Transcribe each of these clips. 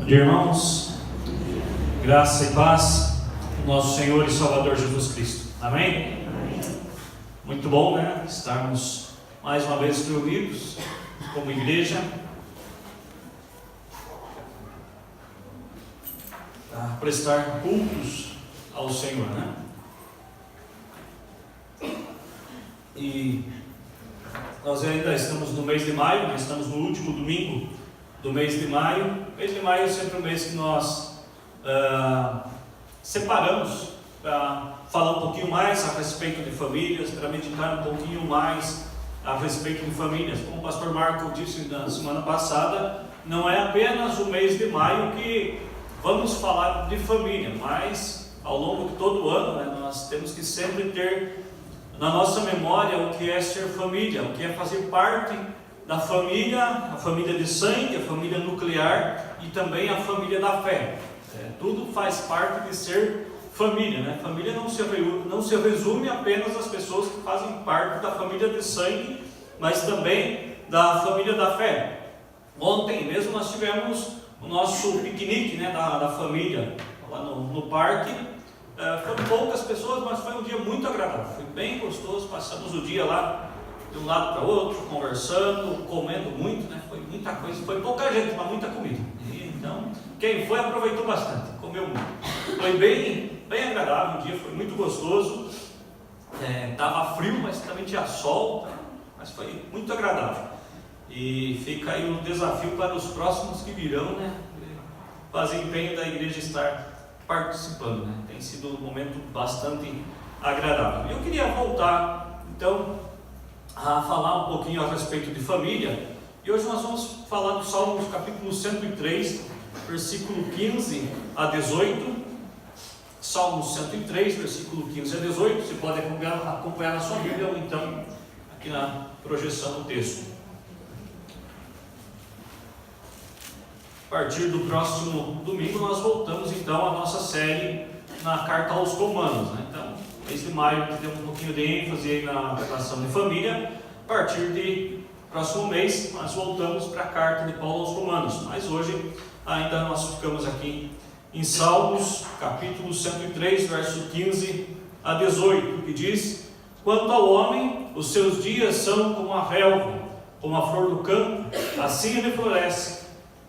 Irmãos, graça e paz do nosso Senhor e Salvador Jesus Cristo. Amém? Amém. Muito bom, né? Estarmos mais uma vez reunidos como igreja para prestar cultos ao Senhor, né? E nós ainda estamos no mês de maio, nós estamos no último domingo do mês de maio. O mês de maio é sempre um mês que nós separamos para falar um pouquinho mais a respeito de famílias, para meditar um pouquinho mais a respeito de famílias. Como o pastor Marco disse na semana passada, não é apenas o mês de maio que vamos falar de família, mas ao longo de todo o ano, né, nós temos que sempre ter na nossa memória o que é ser família, o que é fazer parte da família, a família de sangue, a família nuclear e também a família da fé. Tudo faz parte de ser família, né? Família não se resume apenas às pessoas que fazem parte da família de sangue, mas também da família da fé. Ontem mesmo nós tivemos o nosso piquenique, né, da família lá no parque. Foram poucas pessoas, mas foi um dia muito agradável, foi bem gostoso. Passamos o dia lá de um lado para o outro, conversando, comendo muito, né? Foi muita coisa, foi pouca gente, mas muita comida. Então, quem foi aproveitou bastante, comeu muito. Foi bem agradável o dia, foi muito gostoso. Estava frio, mas também tinha sol, mas foi muito agradável. E fica aí um desafio para os próximos que virão, né? Fazer empenho da igreja estar participando, né? Tem sido um momento bastante agradável. Eu queria voltar, então, a falar um pouquinho a respeito de família. E hoje nós vamos falar do Salmos capítulo 103, versículo 15 a 18. Salmos 103, versículo 15 a 18. Você pode acompanhar na sua Bíblia ou então aqui na projeção do texto. A partir do próximo domingo nós voltamos então à nossa série na carta aos Romanos, né? Então, mês de maio temos um pouquinho de ênfase aí na relação de família. A partir de próximo mês nós voltamos para a carta de Paulo aos Romanos. Mas hoje ainda nós ficamos aqui em Salmos capítulo 103, verso 15 a 18, que diz: quanto ao homem, os seus dias são como a relva, como a flor do campo, assim ele floresce.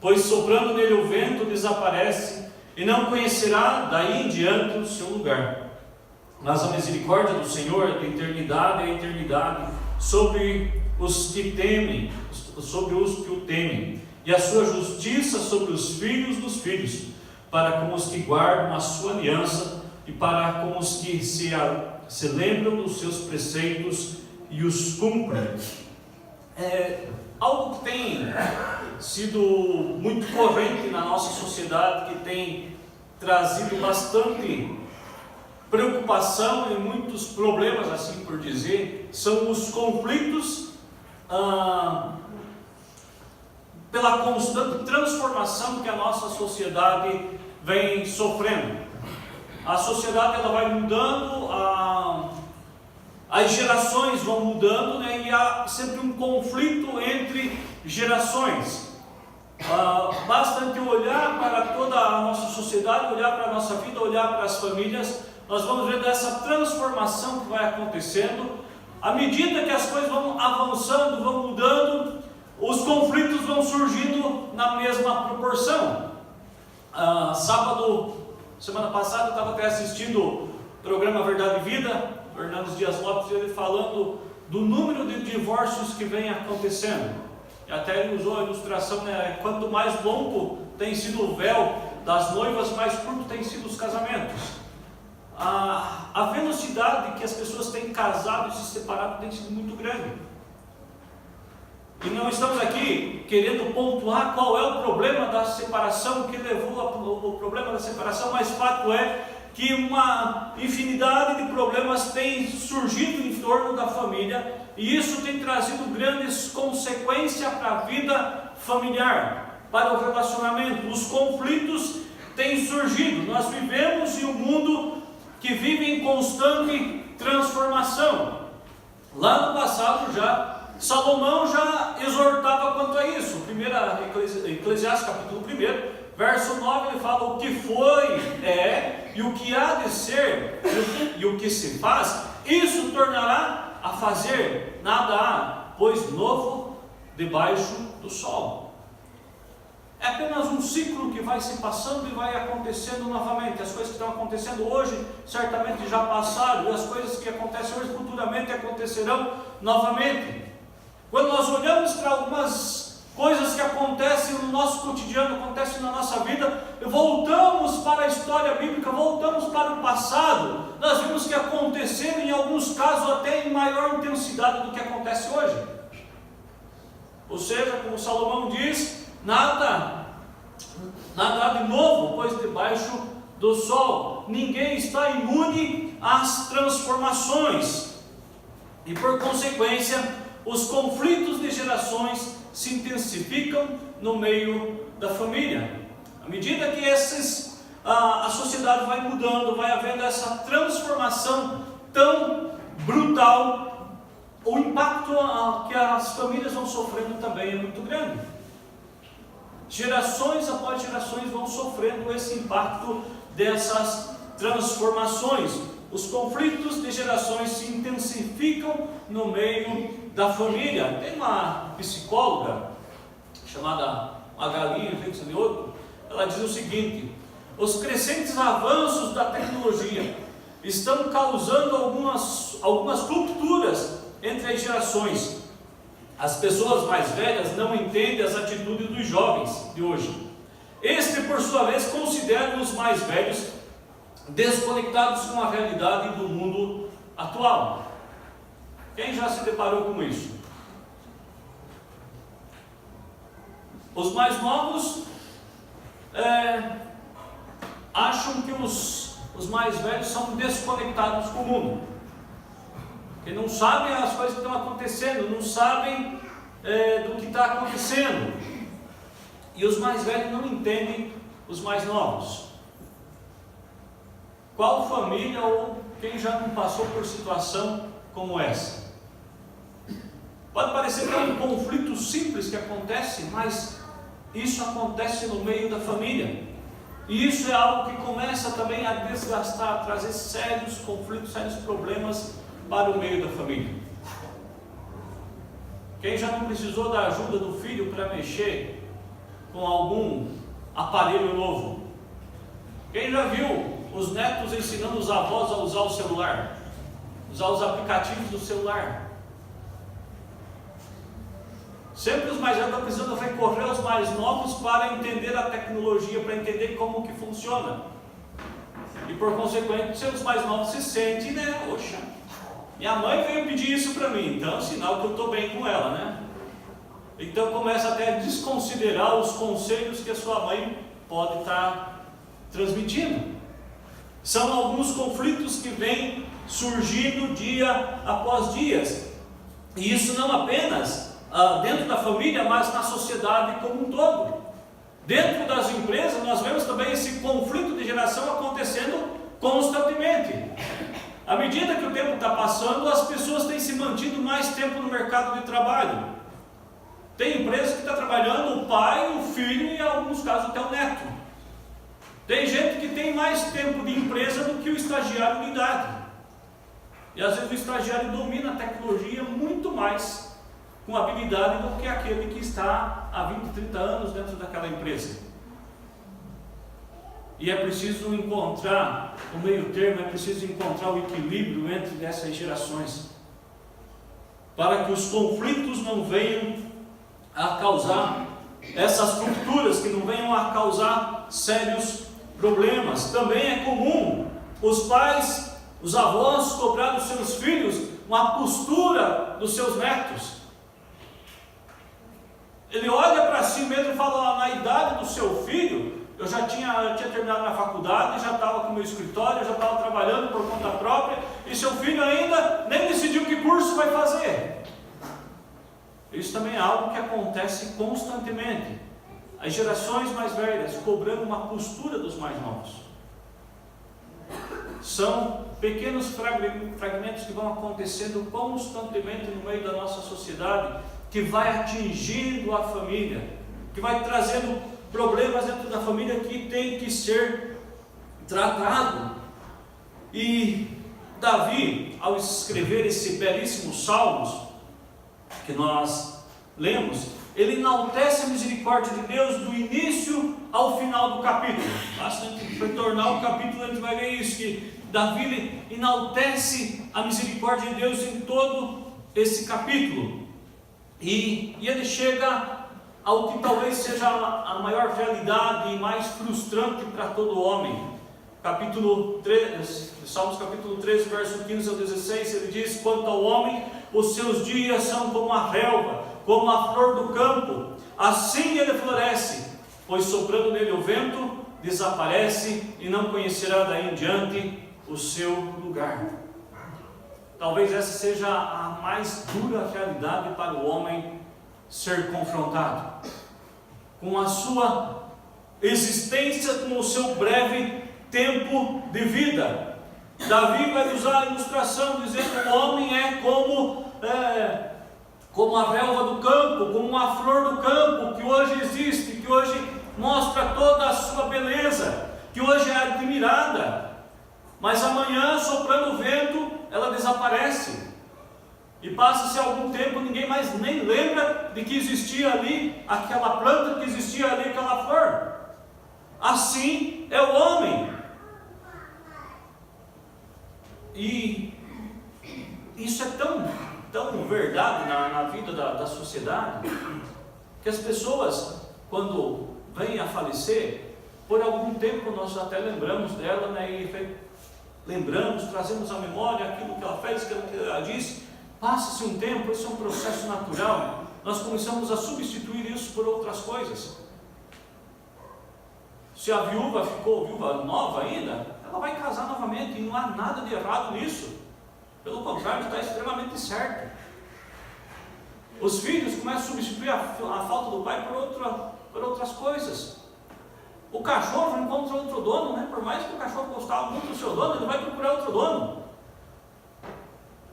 Pois soprando nele o vento desaparece, e não conhecerá daí em diante o seu lugar. Mas a misericórdia do Senhor é de eternidade a eternidade sobre os que temem, sobre os que o temem, e a sua justiça sobre os filhos dos filhos, para com os que guardam a sua aliança e para com os que se lembram dos seus preceitos e os cumprem. Algo que tem sido muito corrente na nossa sociedade, que tem trazido bastante preocupação e muitos problemas, assim por dizer, são os conflitos pela constante transformação que a nossa sociedade vem sofrendo. A sociedade ela vai mudando, as gerações vão mudando, né? E há sempre um conflito entre gerações. Basta olhar para toda a nossa sociedade, olhar para a nossa vida, olhar para as famílias. Nós vamos ver dessa transformação que vai acontecendo. À medida que as coisas vão avançando, vão mudando, os conflitos vão surgindo na mesma proporção. Semana passada, eu estava até assistindo o programa Verdade e Vida, Fernando Dias Lopes, ele falando do número de divórcios que vem acontecendo. E até ele usou a ilustração, né? Quanto mais longo tem sido o véu das noivas, mais curto tem sido os casamentos. A velocidade que as pessoas têm casado e se separado tem sido muito grande. E não estamos aqui querendo pontuar qual é o problema da separação, o que levou ao problema da separação, mas fato é que uma infinidade de problemas tem surgido em torno da família, e isso tem trazido grandes consequências para a vida familiar, para o relacionamento. Os conflitos têm surgido. Nós vivemos em um mundo que vive em constante transformação. Lá no passado Salomão já exortava quanto a isso. Eclesiastes capítulo 1, Verso 9 ele fala: o que foi, é, e o que há de ser, e o que se faz, isso tornará a fazer, nada há, pois novo debaixo do sol. É apenas um ciclo que vai se passando e vai acontecendo novamente. As coisas que estão acontecendo hoje certamente já passaram, e as coisas que acontecem hoje futuramente acontecerão novamente. Quando nós olhamos para algumas coisas que acontecem no nosso cotidiano, acontecem na nossa vida, voltamos para a história bíblica, voltamos para o passado, nós vimos que aconteceram em alguns casos até em maior intensidade do que acontece hoje. Ou seja, como Salomão diz, nada há de novo, pois debaixo do sol. Ninguém está imune às transformações, e por consequência os conflitos de gerações se intensificam no meio da família. À medida que a sociedade vai mudando, vai havendo essa transformação tão brutal, o impacto que as famílias vão sofrendo também é muito grande. Gerações após gerações vão sofrendo esse impacto dessas transformações. Os conflitos de gerações se intensificam no meio da família. Tem uma psicóloga chamada Magali Rexanioto, ela diz o seguinte: os crescentes avanços da tecnologia estão causando algumas rupturas entre as gerações. As pessoas mais velhas não entendem as atitudes dos jovens de hoje. Estes, por sua vez, consideram os mais velhos desconectados com a realidade do mundo atual. Quem já se deparou com isso? Os mais novos acham que os mais velhos são desconectados com o mundo, que não sabem as coisas que estão acontecendo, não sabem do que está acontecendo, e os mais velhos não entendem os mais novos. Qual família ou quem já não passou por situação como essa? Pode parecer que é um conflito simples que acontece, mas isso acontece no meio da família, e isso é algo que começa também a desgastar, a trazer sérios conflitos, sérios problemas para o meio da família. Quem já não precisou da ajuda do filho para mexer com algum aparelho novo? Quem já viu os netos ensinando os avós a usar o celular, usar os aplicativos do celular? Sempre os mais velhos estão precisando recorrer aos mais novos para entender a tecnologia, para entender como que funciona. E por consequência, os mais novos se sentem, Poxa, minha mãe veio pedir isso para mim, então é sinal que eu estou bem com ela, né? Então começa até a desconsiderar os conselhos que a sua mãe pode estar transmitindo. São alguns conflitos que vêm surgindo dia após dia. E isso não apenas dentro da família, mas na sociedade como um todo. Dentro das empresas, nós vemos também esse conflito de geração acontecendo constantemente. À medida que o tempo está passando, as pessoas têm se mantido mais tempo no mercado de trabalho. Tem empresa que está trabalhando o pai, o filho e, em alguns casos, até o neto. Tem gente que tem mais tempo de empresa do que o estagiário de idade. E às vezes o estagiário domina a tecnologia muito mais com habilidade do que aquele que está há 20, 30 anos dentro daquela empresa. E é preciso encontrar o meio termo, é preciso encontrar o equilíbrio entre essas gerações, para que os conflitos não venham a causar essas rupturas, que não venham a causar sérios problemas. Também é comum os pais, os avós cobrar dos seus filhos uma postura dos seus netos. Ele olha para si mesmo e fala: na idade do seu filho, eu já tinha terminado minha faculdade, já estava com o meu escritório, já estava trabalhando por conta própria, e seu filho ainda nem decidiu que curso vai fazer. Isso também é algo que acontece constantemente. As gerações mais velhas cobrando uma postura dos mais novos. São pequenos fragmentos que vão acontecendo constantemente no meio da nossa sociedade, que vai atingindo a família, que vai trazendo problemas dentro da família que tem que ser tratado. E Davi, ao escrever esse belíssimo Salmos que nós lemos, ele enaltece a misericórdia de Deus do início ao final do capítulo. Basta retornar ao capítulo, a gente vai ver isso, que Davi enaltece a misericórdia de Deus em todo esse capítulo. E ele chega ao que talvez seja a maior realidade e mais frustrante para todo homem. Capítulo 3, Salmos capítulo 13, verso 15 ao 16, ele diz: quanto ao homem, os seus dias são como a relva, como a flor do campo, assim ele floresce, pois soprando nele o vento, desaparece e não conhecerá daí em diante o seu lugar. Talvez essa seja a mais dura realidade para o homem ser confrontado, com a sua existência, com o seu breve tempo de vida. Davi vai usar a ilustração dizendo que o homem é como a relva do campo, como uma flor do campo, que hoje existe, que hoje mostra toda a sua beleza, que hoje é admirada, mas amanhã, soprando o vento, ela desaparece, e passa-se algum tempo, ninguém mais nem lembra de que existia ali aquela planta, que existia ali aquela flor. Assim é o homem. E isso é tão verdade na vida da sociedade, que as pessoas, quando vêm a falecer, por algum tempo nós até lembramos dela, né, e lembramos, trazemos à memória aquilo que ela fez, aquilo que ela disse. Passa-se um tempo, isso é um processo natural, nós começamos a substituir isso por outras coisas. Se a viúva ficou viúva nova ainda, ela vai casar novamente, e não há nada de errado nisso. Pelo contrário, está extremamente certo. Os filhos começam a substituir a falta do pai por outras coisas. O cachorro encontra outro dono, né? Por mais que o cachorro gostava muito do seu dono, ele vai procurar outro dono.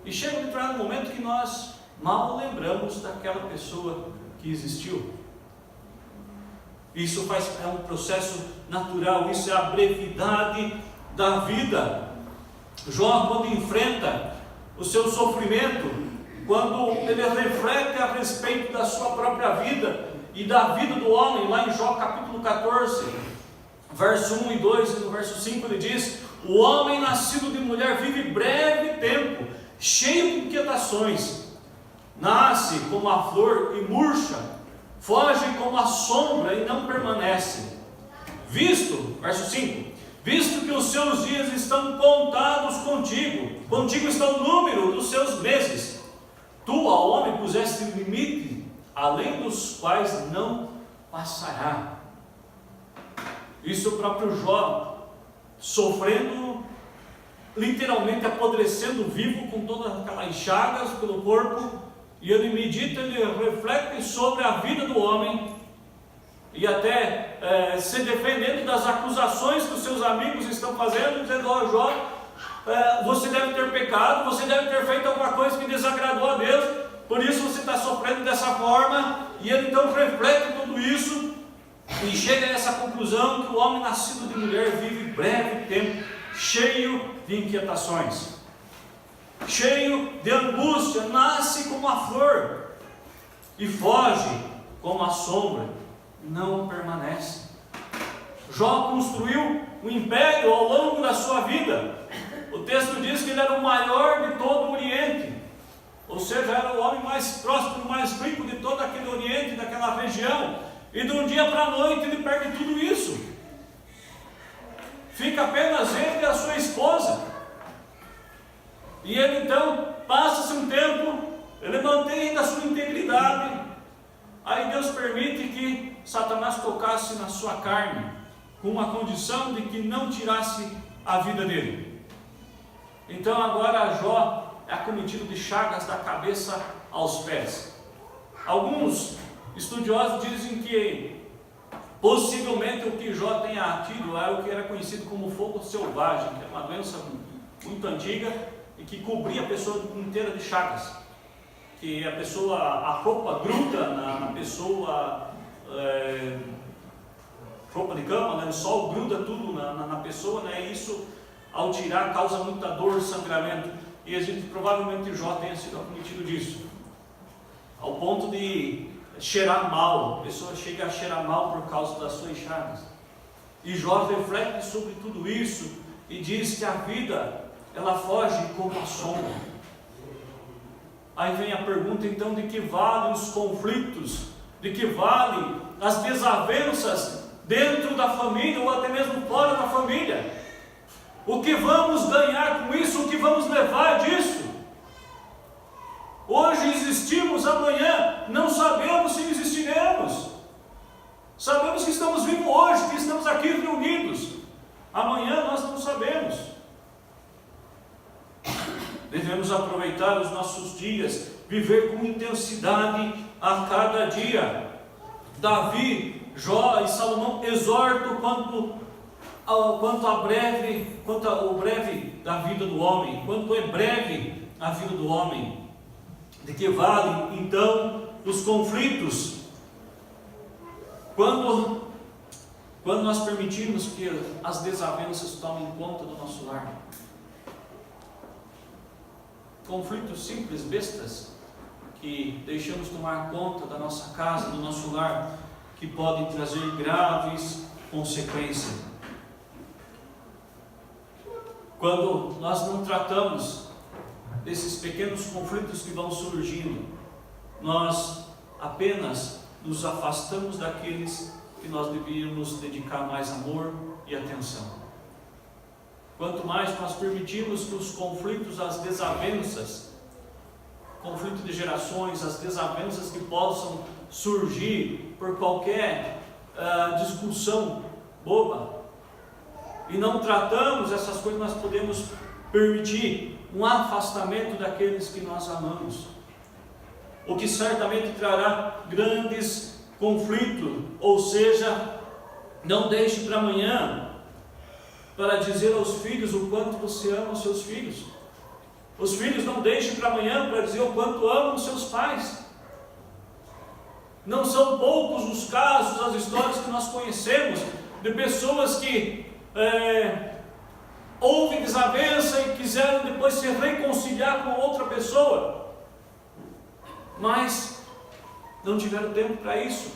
E chega um determinado momento que nós mal lembramos daquela pessoa que existiu. Isso é um processo natural, isso é a brevidade da vida. Jó, quando enfrenta o seu sofrimento, quando ele reflete a respeito da sua própria vida e da vida do homem, lá em Jó capítulo 14, verso 1 e 2, e no verso 5 ele diz: o homem nascido de mulher vive breve tempo, cheio de inquietações, nasce como a flor e murcha, foge como a sombra e não permanece. Verso 5, visto que os seus dias estão contados contigo está o número dos seus meses. Tu ao homem puseste limite, além dos quais não passará. Isso o próprio Jó, sofrendo, literalmente apodrecendo vivo, com todas aquelas chagas pelo corpo, e ele medita, ele reflete sobre a vida do homem, e até se defendendo das acusações que os seus amigos estão fazendo, dizendo: ó Jó, você deve ter pecado, você deve ter feito alguma coisa que desagradou a Deus, por isso você está sofrendo dessa forma. E ele então reflete tudo isso e chega a essa conclusão, que o homem nascido de mulher vive breve tempo, cheio de inquietações, cheio de angústia, nasce como a flor e foge como a sombra, não permanece. Jó construiu um império ao longo da sua vida. O texto diz que ele era o maior de todo o Oriente, ou seja, era o homem mais próspero, mais rico de todo aquele Oriente, daquela região, e de um dia para a noite ele perde tudo isso. Fica apenas ele e a sua esposa. E ele então, passa-se um tempo, ele mantém ainda a sua integridade. Aí Deus permite que Satanás tocasse na sua carne, com a condição de que não tirasse a vida dele. Então agora Jó é acometido de chagas da cabeça aos pés. Alguns estudiosos dizem que possivelmente o que Jó tenha tido é o que era conhecido como fogo selvagem, que é uma doença muito antiga e que cobria a pessoa inteira de chagas, que a roupa gruda na pessoa, de cama, lençol, gruda tudo na pessoa, né? Isso, ao tirar, causa muita dor, sangramento. E a gente, provavelmente Jó tenha sido acometido disso, ao ponto de cheirar mal. A pessoa chega a cheirar mal por causa das suas chagas. E Jó reflete sobre tudo isso e diz que a vida, ela foge como a sombra. Aí vem a pergunta então, de que valem os conflitos, de que valem as desavenças dentro da família ou até mesmo fora da família? O que vamos ganhar com isso? O que vamos levar disso? Hoje existimos, amanhã não sabemos se existiremos. Sabemos que estamos vivos hoje, que estamos aqui reunidos. Amanhã nós não sabemos. Devemos aproveitar os nossos dias, viver com intensidade a cada dia. Davi, Jó e Salomão exortam quanto ao breve da vida do homem, quanto é breve a vida do homem. De que valem então os conflitos? Quando nós permitimos que as desavenças tomem conta do nosso lar. Conflitos simples, bestas, que deixamos tomar conta da nossa casa, do nosso lar, que podem trazer graves consequências. Quando nós não tratamos desses pequenos conflitos que vão surgindo, nós apenas nos afastamos daqueles que nós devíamos dedicar mais amor e atenção. Quanto mais nós permitimos que os conflitos, as desavenças, conflito de gerações, as desavenças que possam surgir por qualquer discussão boba, e não tratamos essas coisas, nós podemos permitir um afastamento daqueles que nós amamos, o que certamente trará grandes conflitos. Ou seja, não deixe para amanhã para dizer aos filhos o quanto você ama os seus filhos. Os filhos não deixem para amanhã para dizer o quanto amam os seus pais. Não são poucos os casos, as histórias que nós conhecemos de pessoas que houve desavença e quiseram depois se reconciliar com outra pessoa, mas não tiveram tempo para isso,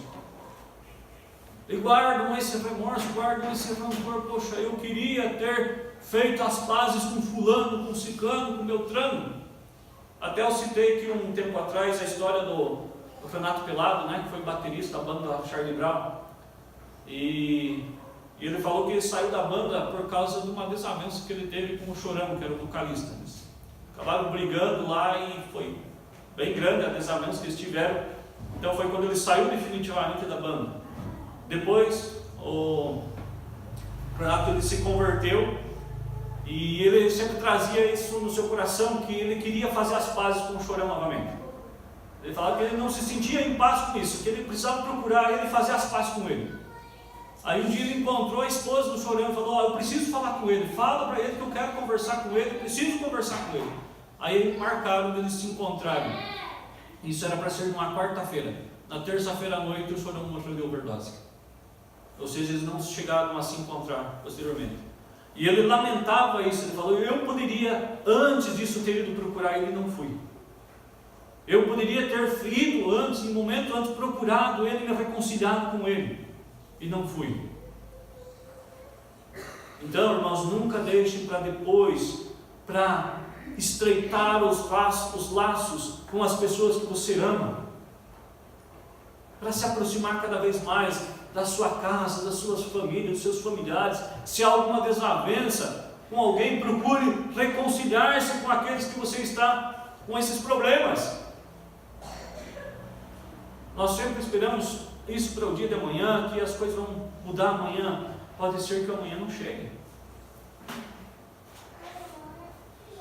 e guardam esse remorso, guardam esse rancor. Poxa, eu queria ter feito as pazes com fulano, com ciclano, com beltrano. Até eu citei aqui um tempo atrás a história do Renato Pelado, né, que foi baterista da banda Charlie Brown, e ele falou que ele saiu da banda por causa de uma desavença que ele teve com o Chorão, que era o vocalista. Eles acabaram brigando lá e foi bem grande a desavença que eles tiveram. Então foi quando ele saiu definitivamente da banda. Depois o Renato, ele se converteu e ele sempre trazia isso no seu coração, que ele queria fazer as pazes com o Chorão novamente. Ele falava que ele não se sentia em paz com isso, que ele precisava procurar ele e fazer as pazes com ele. Aí um dia ele encontrou a esposa do Chorão e falou: eu preciso falar com ele, fala para ele que eu quero conversar com ele, eu preciso conversar com ele. Aí eles marcaram eles se encontrarem. Isso era para ser numa quarta-feira. Na terça-feira à noite o Chorão morreu de overdose. Ou seja, eles não chegaram a se encontrar posteriormente. E ele lamentava isso, ele falou: eu poderia antes disso ter ido procurar ele e não fui. Eu poderia ter ido antes, em momento antes, procurado ele e me reconciliado com ele. E não fui. Então, irmãos, nunca deixe para depois, para estreitar os laços com as pessoas que você ama, para se aproximar cada vez mais da sua casa, das suas famílias, dos seus familiares. Se há alguma desavença com alguém, procure reconciliar-se com aqueles que você está com esses problemas. Nós sempre esperamos isso para o dia de amanhã, que as coisas vão mudar amanhã. Pode ser que amanhã não chegue.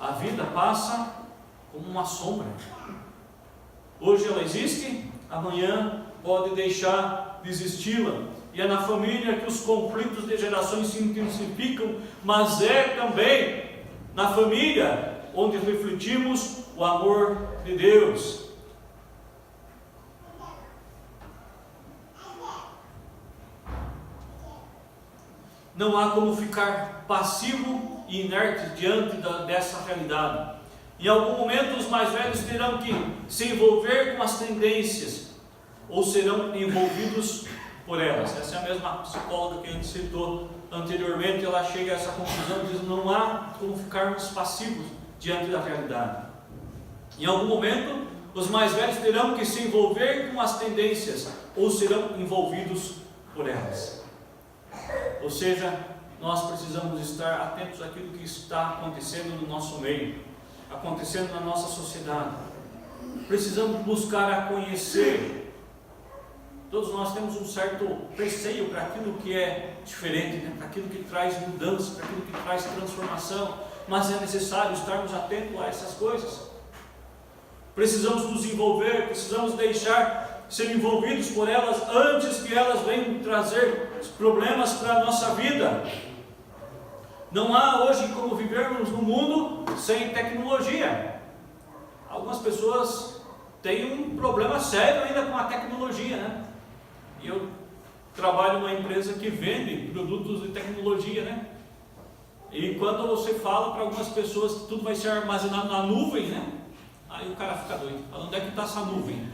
A vida passa como uma sombra. Hoje ela existe, amanhã pode deixar de existi-la. E é na família que os conflitos de gerações se intensificam, mas é também na família onde refletimos o amor de Deus. não há como ficar passivo e inerte diante dessa realidade. Em algum momento os mais velhos terão que se envolver com as tendências, ou serão envolvidos por elas. Essa é a mesma psicóloga que a gente citou anteriormente, ela chega a essa conclusão, diz: não há como ficarmos passivos diante da realidade. Em algum momento, os mais velhos terão que se envolver com as tendências, ou serão envolvidos por elas. Ou seja, nós precisamos estar atentos àquilo que está acontecendo no nosso meio, acontecendo na nossa sociedade. Precisamos buscar a conhecer. Todos nós temos um certo receio para aquilo que é diferente, né? Para aquilo que traz mudança, para aquilo que traz transformação, mas é necessário estarmos atentos a essas coisas. Precisamos nos envolver, precisamos deixar ser envolvidos por elas antes que elas venham trazer problemas para a nossa vida. Não há hoje como vivermos no mundo sem tecnologia. Algumas pessoas têm um problema sério ainda com a tecnologia, né? E eu trabalho numa empresa que vende produtos de tecnologia, né? E quando você fala para algumas pessoas que tudo vai ser armazenado na nuvem, né? Aí o cara fica doido. Fala: onde é que está essa nuvem?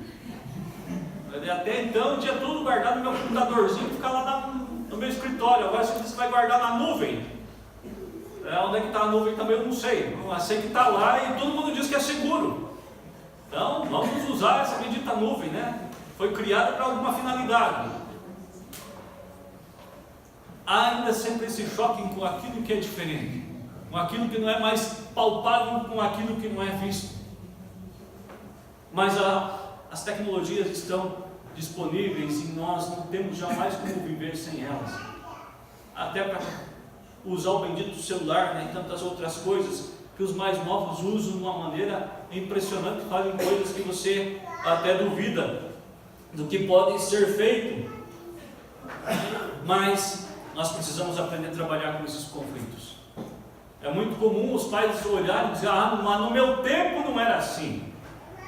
Até então eu tinha tudo guardado no meu computadorzinho, que fica lá no meu escritório. Agora você vai guardar na nuvem. Onde é que está a nuvem também eu não sei. Eu sei que está lá e todo mundo diz que é seguro. Então vamos usar essa bendita nuvem, né? Foi criada para alguma finalidade. Há ainda sempre esse choque com aquilo que é diferente, com aquilo que não é mais palpável, com aquilo que não é visto. Mas as tecnologias estão disponíveis e nós não temos jamais como viver sem elas. Até para usar o bendito celular, né, e tantas outras coisas que os mais novos usam de uma maneira impressionante, fazem coisas que você até duvida do que pode ser feito. Mas nós precisamos aprender a trabalhar com esses conflitos. É muito comum os pais olharem e dizer: mas no meu tempo não era assim.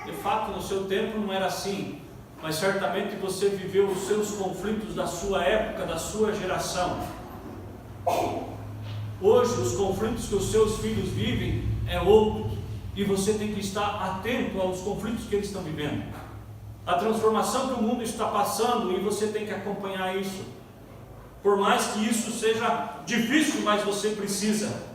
De fato, no seu tempo não era assim, mas certamente você viveu os seus conflitos da sua época, da sua geração. Hoje, os conflitos que os seus filhos vivem é outro, e você tem que estar atento aos conflitos que eles estão vivendo, a transformação que o mundo está passando, e você tem que acompanhar isso. Por mais que isso seja difícil, mas você precisa.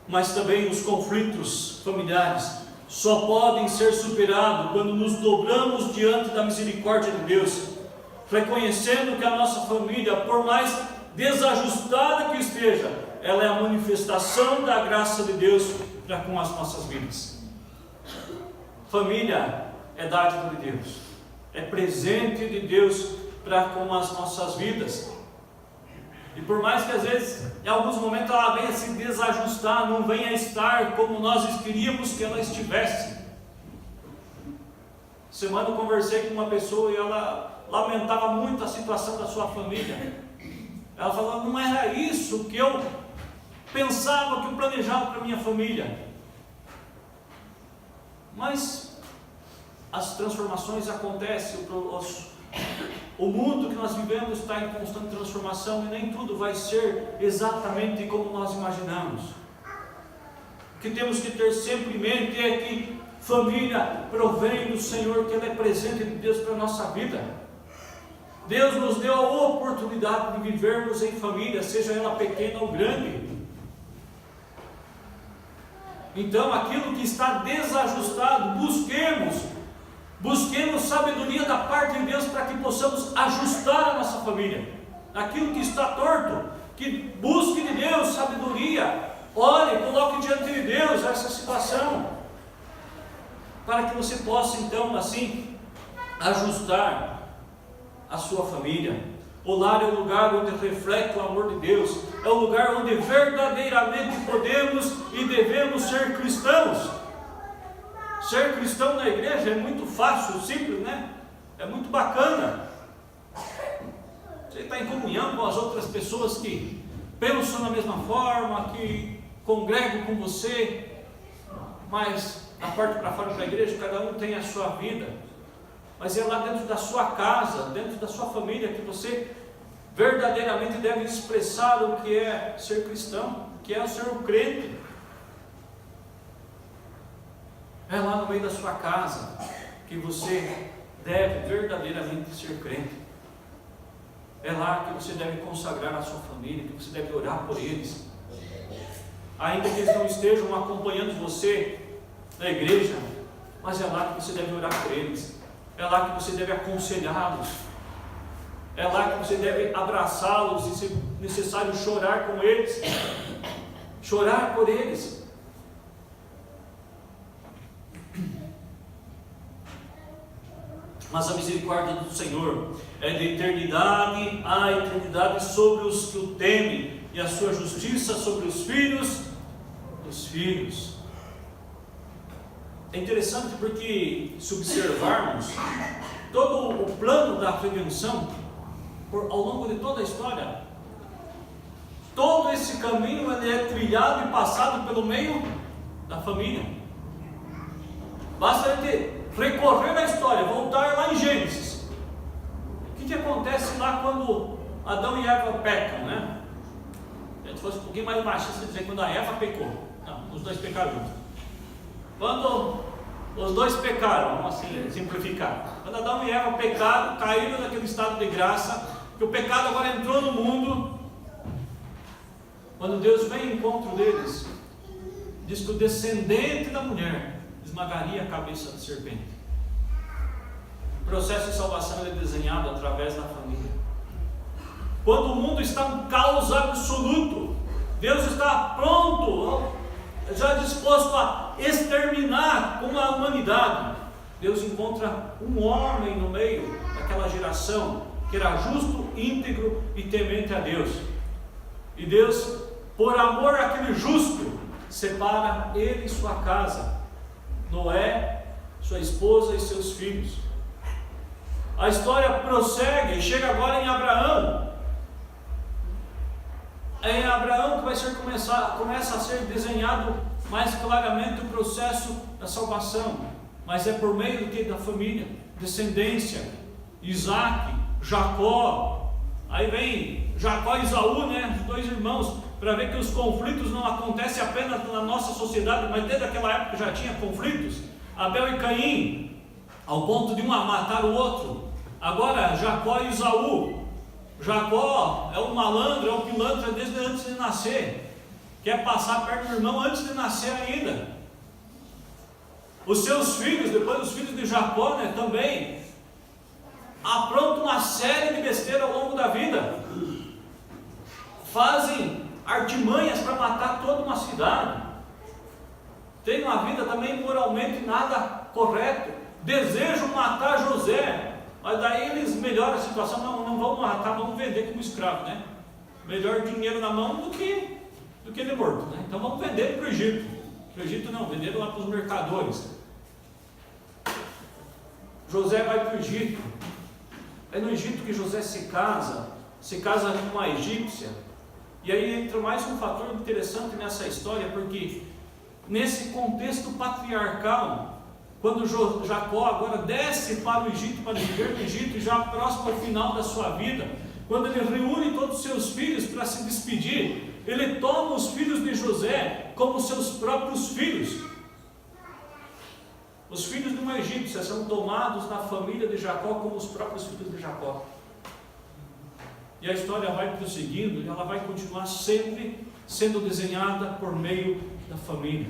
Mas também os conflitos familiares só podem ser superados quando nos dobramos diante da misericórdia de Deus, reconhecendo que a nossa família, por mais desajustada que esteja, ela é a manifestação da graça de Deus para com as nossas vidas. Família é dádiva de Deus, é presente de Deus para com as nossas vidas. E por mais que às vezes, em alguns momentos, ela venha se desajustar, não venha estar como nós queríamos que ela estivesse. Semana eu conversei com uma pessoa e ela lamentava muito a situação da sua família. Ela falava: não era isso que eu pensava, que eu planejava para a minha família. Mas as transformações acontecem, o mundo que nós vivemos está em constante transformação e nem tudo vai ser exatamente como nós imaginamos. O que temos que ter sempre em mente é que família provém do Senhor, que ela é presente de Deus para a nossa vida. Deus nos deu a oportunidade de vivermos em família, seja ela pequena ou grande. Então, aquilo que está desajustado, busquemos sabedoria da parte de Deus para que possamos ajustar a nossa família. Aquilo que está torto, que busque de Deus sabedoria, ore, coloque diante de Deus essa situação, para que você possa então assim ajustar a sua família. O lar é o lugar onde reflete o amor de Deus, é o lugar onde verdadeiramente podemos e devemos ser cristãos. Ser cristão na igreja é muito fácil, simples, né? É muito bacana. Você está em comunhão com as outras pessoas que pensam da mesma forma, que congregam com você, mas da parte para fora da igreja, cada um tem a sua vida. Mas é lá dentro da sua casa, dentro da sua família, que você verdadeiramente deve expressar o que é ser cristão, o que é ser um crente. É lá no meio da sua casa que você deve verdadeiramente ser crente. É lá que você deve consagrar a sua família, que você deve orar por eles. Ainda que eles não estejam acompanhando você na igreja, mas é lá que você deve orar por eles. É lá que você deve aconselhá-los. É lá que você deve abraçá-los e, se necessário, chorar com eles. Chorar por eles. Mas a misericórdia do Senhor é de eternidade a eternidade sobre os que o temem, e a sua justiça sobre os filhos dos filhos. É interessante porque, se observarmos todo o plano da redenção, ao longo de toda a história, todo esse caminho ele é trilhado e passado pelo meio da família. Basta a gente recorrer na história, voltar lá em Gênesis. O que acontece lá quando Adão e Eva pecam, né? Se a gente fosse um pouquinho mais machista, dizer quando a Eva pecou. Não, os dois pecaram juntos. Quando os dois pecaram, vamos assim simplificar. Quando Adão e Eva pecaram, caíram naquele estado de graça, que o pecado agora entrou no mundo. Quando Deus vem em encontro deles, diz que o descendente da mulher esmagaria a cabeça da serpente. O processo de salvação é desenhado através da família. Quando o mundo está em caos absoluto, Deus está pronto, já disposto a exterminar com a humanidade. Deus encontra um homem no meio daquela geração que era justo, íntegro e temente a Deus. E Deus, por amor àquele justo, separa ele e sua casa, Noé, sua esposa e seus filhos. A história prossegue e chega agora em Abraão. É em Abraão que começa a ser desenhado mais claramente o processo da salvação. Mas é por meio da família, descendência, Isaac, Jacó. Aí vem Jacó e Esaú, né? Os dois irmãos, para ver que os conflitos não acontecem apenas na nossa sociedade, mas desde aquela época já tinha conflitos. Abel e Caim, ao ponto de um matar o outro. Agora Jacó e Esaú. Jacó é um malandro, é um pilantra desde antes de nascer. Quer passar perto do irmão antes de nascer ainda. Os seus filhos, depois os filhos de Jacó, né, também aprontam uma série de besteiras ao longo da vida. Fazem artimanhas para matar toda uma cidade. Tem uma vida também moralmente nada correto. Desejam matar José, mas daí eles melhoram a situação. Não vamos matar, vamos vender como escravo, né? Melhor dinheiro na mão do que ele morto, né? Então vamos vender para o Egito. Para o Egito não, venderam lá para os mercadores. José vai para o Egito. É no Egito que José se casa com uma egípcia. E aí entra mais um fator interessante nessa história, porque nesse contexto patriarcal, quando Jacó agora desce para o Egito, para viver no Egito, já próximo ao final da sua vida, quando ele reúne todos os seus filhos para se despedir, ele toma os filhos de José como seus próprios filhos. Os filhos de uma egípcia são tomados na família de Jacó como os próprios filhos de Jacó. E a história vai prosseguindo e ela vai continuar sempre sendo desenhada por meio da família.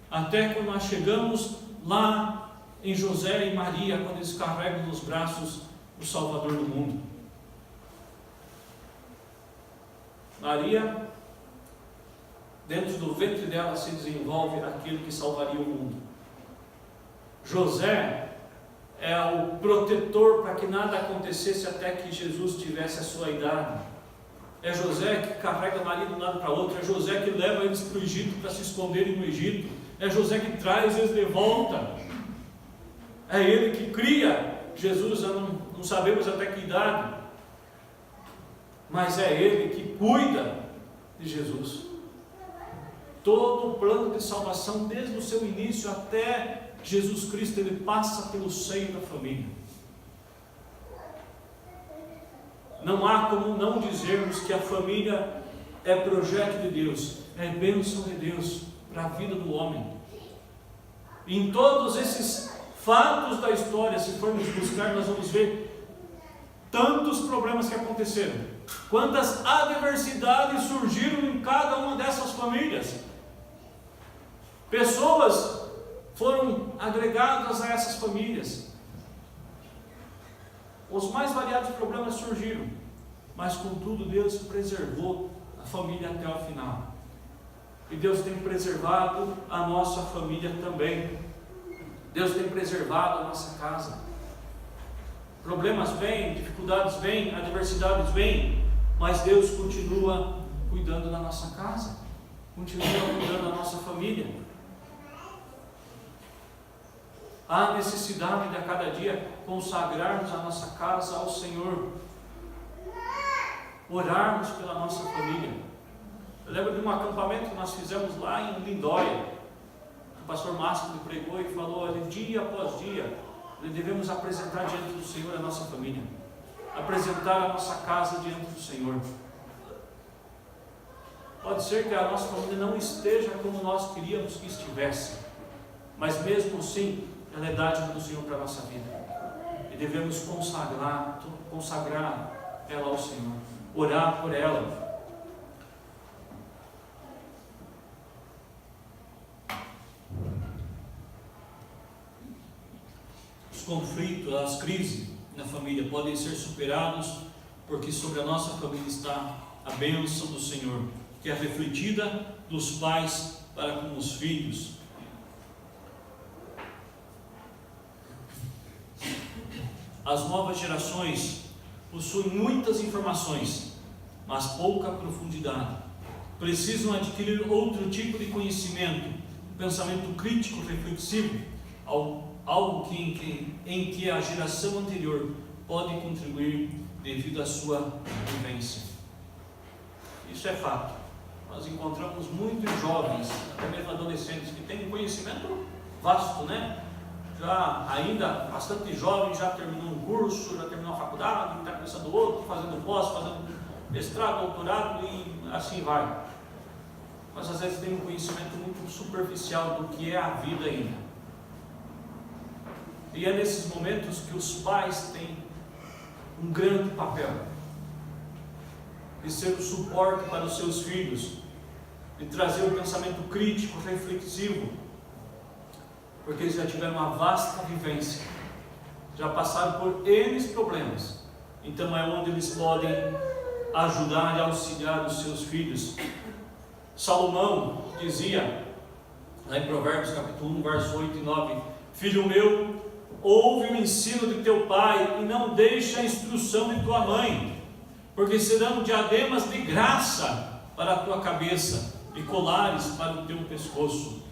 Até quando nós chegamos lá em José e Maria, quando eles carregam nos braços o Salvador do mundo. Maria, dentro do ventre dela se desenvolve aquele que salvaria o mundo. José é o protetor para que nada acontecesse até que Jesus tivesse a sua idade. É José que carrega Maria de um lado para outro. É José que leva eles para o Egito para se esconderem no Egito. É José que traz eles de volta. É ele que cria Jesus, não sabemos até que idade, mas é ele que cuida de Jesus. Todo o plano de salvação, desde o seu início até Jesus Cristo, ele passa pelo seio da família. Não há como não dizermos que a família é projeto de Deus, é bênção de Deus para a vida do homem. Em todos esses fatos da história, se formos buscar, nós vamos ver tantos problemas que aconteceram, quantas adversidades surgiram em cada uma dessas famílias. Pessoas foram agregadas a essas famílias. Os mais variados problemas surgiram, mas contudo Deus preservou a família até o final. E Deus tem preservado a nossa família também. Deus tem preservado a nossa casa. Problemas vêm, dificuldades vêm, adversidades vêm, mas Deus continua cuidando da nossa casa, continua cuidando da nossa família. Há necessidade de a cada dia consagrarmos a nossa casa ao Senhor, orarmos pela nossa família. Eu lembro de um acampamento que nós fizemos lá em Lindóia. O pastor Márcio pregou e falou ali, dia após dia, nós devemos apresentar diante do Senhor a nossa família, apresentar a nossa casa diante do Senhor. Pode ser que a nossa família não esteja como nós queríamos que estivesse, mas mesmo assim, ela é dádiva do Senhor para a nossa vida. E devemos consagrar ela ao Senhor, orar por ela. Os conflitos, as crises na família podem ser superados, porque sobre a nossa família está a bênção do Senhor, que é refletida dos pais para com os filhos. As novas gerações possuem muitas informações, mas pouca profundidade. Precisam adquirir outro tipo de conhecimento, pensamento crítico, reflexivo, algo em que a geração anterior pode contribuir devido à sua vivência. Isso é fato. Nós encontramos muitos jovens, até mesmo adolescentes, que têm um conhecimento vasto, né? Já ainda bastante jovem, já terminou um curso, já terminou a faculdade, está começando outro, fazendo pós, fazendo mestrado, doutorado e assim vai. Mas às vezes tem um conhecimento muito superficial do que é a vida ainda. E é nesses momentos que os pais têm um grande papel de ser o suporte para os seus filhos, de trazer um pensamento crítico, reflexivo, porque eles já tiveram uma vasta vivência, já passaram por N problemas, então é onde eles podem ajudar e auxiliar os seus filhos. Salomão dizia, lá em Provérbios capítulo 1, verso 8 e 9, filho meu, ouve o ensino de teu pai e não deixe a instrução de tua mãe, porque serão diademas de graça para a tua cabeça e colares para o teu pescoço.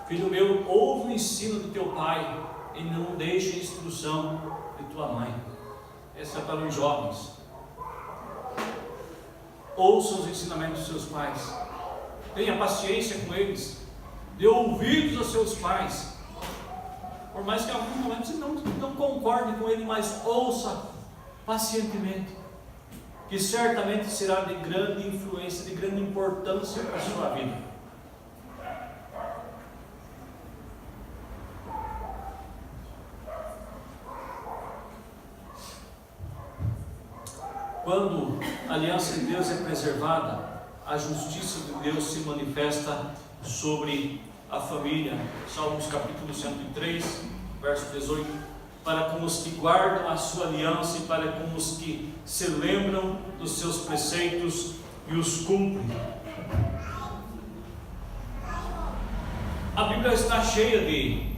Filho meu, ouve o ensino de teu pai e não deixe a instrução de tua mãe. Essa é para os jovens. Ouça os ensinamentos dos seus pais, tenha paciência com eles, dê ouvidos aos seus pais, por mais que em algum momento você não concorde com ele, mas ouça pacientemente, que certamente será de grande influência, de grande importância para a sua vida. Quando a aliança de Deus é preservada, a justiça de Deus se manifesta sobre a família. Salmos capítulo 103, verso 18, para com os que guardam a sua aliança e para com os que se lembram dos seus preceitos e os cumprem. A Bíblia está cheia de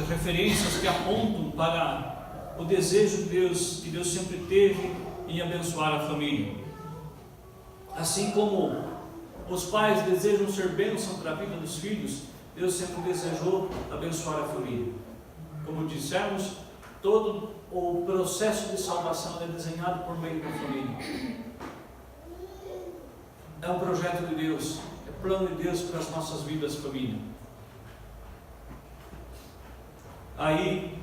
referências que apontam para o desejo de Deus, que Deus sempre teve em abençoar a família. Assim como os pais desejam ser bênção para a vida dos filhos, Deus sempre desejou abençoar a família. Como dissemos, todo o processo de salvação é desenhado por meio da família. É um projeto de Deus, é plano de Deus para as nossas vidas, família. Aí,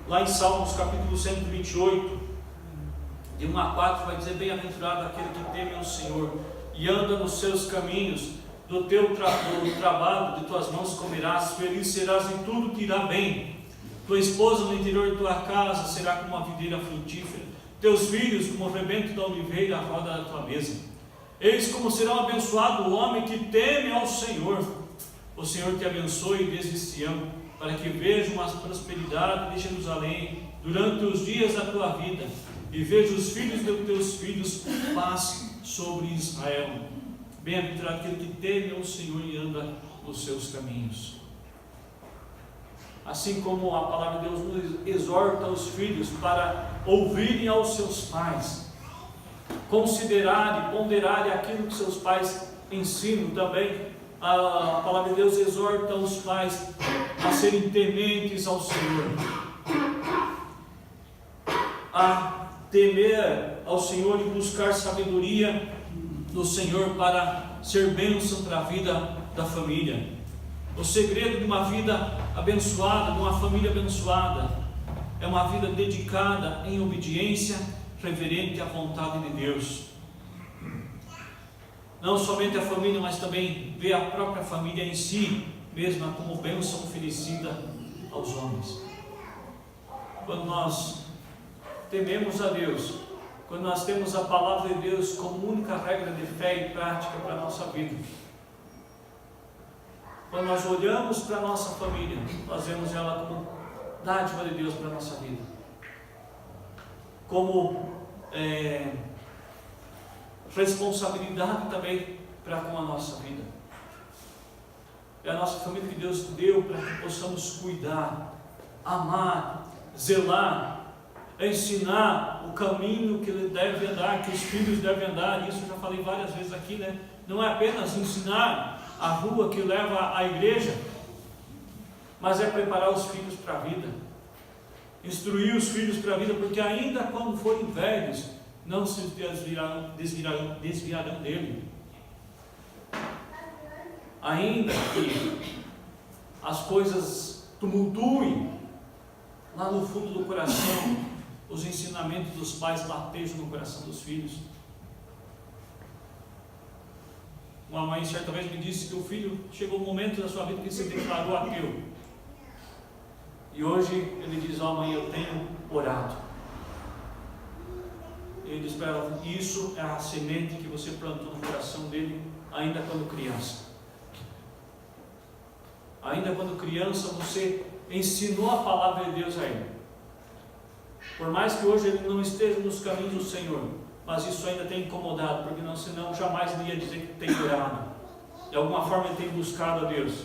lá em Salmos capítulo 128, De 1 a 4 vai dizer: bem-aventurado aquele que teme ao Senhor e anda nos seus caminhos, do trabalho de tuas mãos comerás, feliz serás em tudo que irá bem. Tua esposa no interior de tua casa será como uma videira frutífera, teus filhos como o rebento da oliveira à roda da tua mesa. Eis como será abençoado o homem que teme ao Senhor. O Senhor te abençoe desde Sião, para que vejam a prosperidade de Jerusalém durante os dias da tua vida, e veja os filhos de teus filhos, paz sobre Israel. Bem-aventurado aquele que teme ao Senhor e anda nos seus caminhos. Assim como a palavra de Deus nos exorta os filhos para ouvirem aos seus pais, considerarem, ponderarem aquilo que seus pais ensinam, também a palavra de Deus exorta os pais a serem tementes ao Senhor, a temer ao Senhor e buscar sabedoria do Senhor para ser bênção para a vida da família. O segredo de uma vida abençoada, de uma família abençoada, é uma vida dedicada em obediência reverente à vontade de Deus. Não somente a família, mas também ver a própria família em si mesma como bênção oferecida aos homens. Quando nós tememos a Deus, quando nós temos a palavra de Deus como única regra de fé e prática para a nossa vida, quando nós olhamos para a nossa família, nós vemos ela como dádiva de Deus para a nossa vida, como responsabilidade também para com a nossa vida. É a nossa família que Deus deu para que possamos cuidar, amar, zelar, ensinar o caminho que ele deve andar, que os filhos devem andar. Isso eu já falei várias vezes aqui, né? Não é apenas ensinar a rua que leva à igreja, mas é preparar os filhos para a vida, instruir os filhos para a vida, porque ainda quando forem velhos, não se desviarão dele. Ainda que as coisas tumultuem lá no fundo do coração, os ensinamentos dos pais latejam no coração dos filhos. Uma mãe certa vez me disse que o filho chegou um momento da sua vida que se declarou ateu, e hoje ele diz: ó mãe, eu tenho orado. Ele diz para ela: isso é a semente que você plantou no coração dele ainda quando criança. Ainda quando criança você ensinou a palavra de Deus a ele. Por mais que hoje ele não esteja nos caminhos do Senhor, mas isso ainda tem incomodado, porque senão jamais ele ia dizer que tem orado. De alguma forma ele tem buscado a Deus.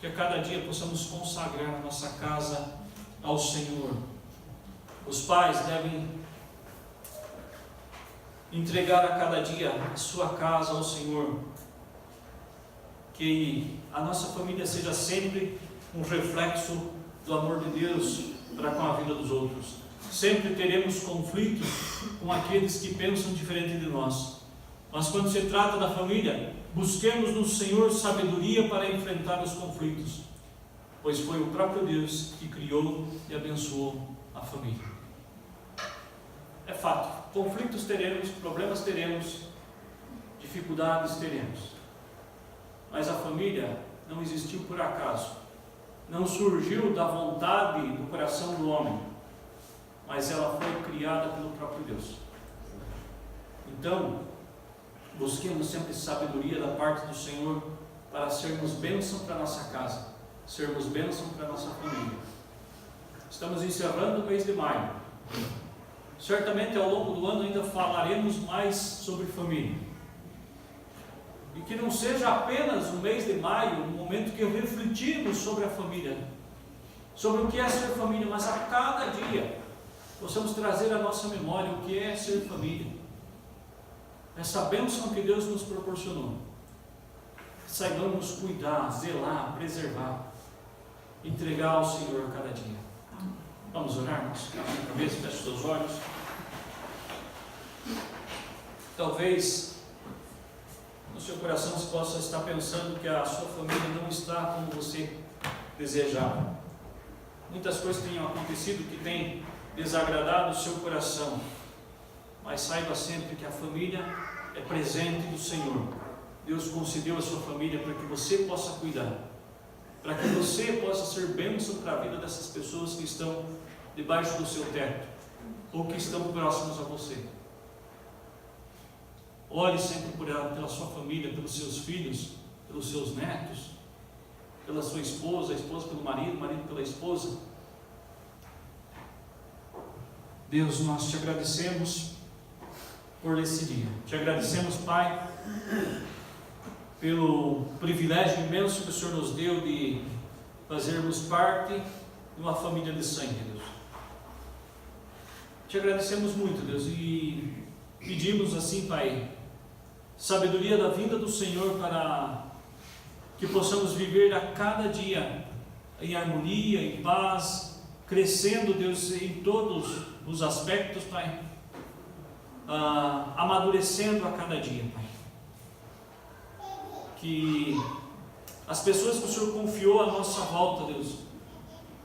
Que a cada dia possamos consagrar a nossa casa ao Senhor. Os pais devem entregar a cada dia a sua casa ao Senhor. Que a nossa família seja sempre um reflexo do amor de Deus para com a vida dos outros. Sempre teremos conflitos com aqueles que pensam diferente de nós, mas quando se trata da família, busquemos no Senhor sabedoria para enfrentar os conflitos, pois foi o próprio Deus que criou e abençoou a família. É fato, conflitos teremos, problemas teremos, dificuldades teremos, mas a família não existiu por acaso, não surgiu da vontade do coração do homem, mas ela foi criada pelo próprio Deus. Então, busquemos sempre sabedoria da parte do Senhor para sermos bênção para a nossa casa, sermos bênção para a nossa família. Estamos encerrando o mês de maio. Certamente ao longo do ano ainda falaremos mais sobre família. E que não seja apenas o mês de maio, um momento que refletimos sobre a família, sobre o que é ser família, mas a cada dia possamos trazer à nossa memória o que é ser família. Essa bênção que Deus nos proporcionou. Saibamos cuidar, zelar, preservar, entregar ao Senhor a cada dia. Vamos orar, irmãos? Abaixe a cabeça, feche os seus olhos. Talvez no seu coração você possa estar pensando que a sua família não está como você desejava. Muitas coisas têm acontecido que têm desagradar do seu coração, mas saiba sempre que a família é presente do Senhor. Deus concedeu a sua família para que você possa cuidar, para que você possa ser bênção para a vida dessas pessoas que estão debaixo do seu teto, ou que estão próximos a você. Ore sempre pela sua família, pelos seus filhos, pelos seus netos, pela sua esposa, a esposa pelo marido, o marido pela esposa. Deus, nós te agradecemos por esse dia. Te agradecemos, Pai, pelo privilégio imenso que o Senhor nos deu de fazermos parte de uma família de sangue, Deus. Te agradecemos muito, Deus, e pedimos assim, Pai, sabedoria da vinda do Senhor para que possamos viver a cada dia em harmonia, em paz, crescendo, Deus, em todos os aspectos, Pai, amadurecendo a cada dia, Pai. Que as pessoas que o Senhor confiou à nossa volta, Deus,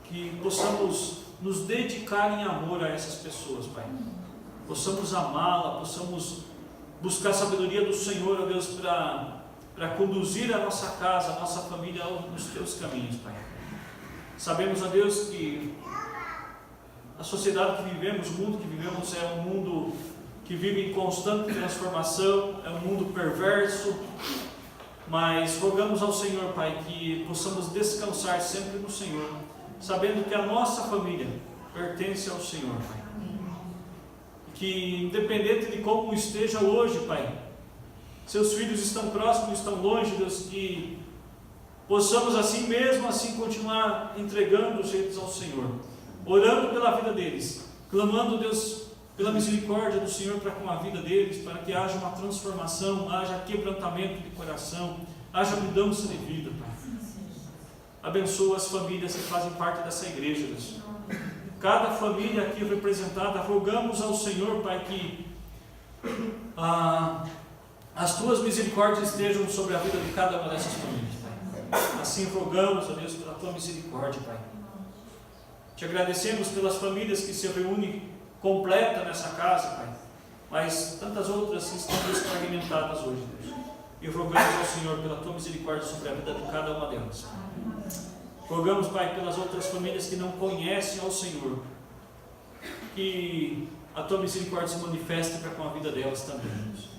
que possamos nos dedicar em amor a essas pessoas, Pai. Possamos amá-la, possamos buscar a sabedoria do Senhor, ó Deus, para conduzir a nossa casa, a nossa família nos teus caminhos, Pai. Sabemos, ó Deus, que a sociedade que vivemos, o mundo que vivemos é um mundo que vive em constante transformação, é um mundo perverso, mas rogamos ao Senhor, Pai, que possamos descansar sempre no Senhor, sabendo que a nossa família pertence ao Senhor, Pai. Que independente de como esteja hoje, Pai, seus filhos estão próximos, estão longe, Deus, que possamos assim mesmo, assim continuar entregando os jeitos ao Senhor, orando pela vida deles, clamando, Deus, pela misericórdia do Senhor para com a vida deles, para que haja uma transformação, haja quebrantamento de coração, haja mudança de vida, Pai. Abençoa as famílias que fazem parte dessa igreja, Deus. Cada família aqui representada, rogamos ao Senhor, Pai, que as tuas misericórdias estejam sobre a vida de cada uma dessas famílias, Pai. Assim rogamos, ó Deus, pela tua misericórdia, Pai. Te agradecemos pelas famílias que se reúnem completa nessa casa, Pai, mas tantas outras que estão desfragmentadas hoje, Deus. E rogamos ao Senhor pela tua misericórdia sobre a vida de cada uma delas. Rogamos, Pai, pelas outras famílias que não conhecem ao Senhor, que a tua misericórdia se manifeste para com a vida delas também, Deus.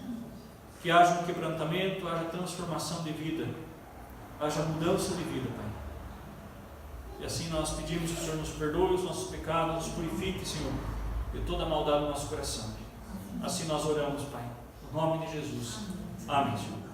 Que haja um quebrantamento, haja transformação de vida, haja mudança de vida, Pai. E assim nós pedimos que o Senhor nos perdoe os nossos pecados, nos purifique, Senhor, de toda a maldade do nosso coração. Assim nós oramos, Pai, no nome de Jesus. Amém, Senhor.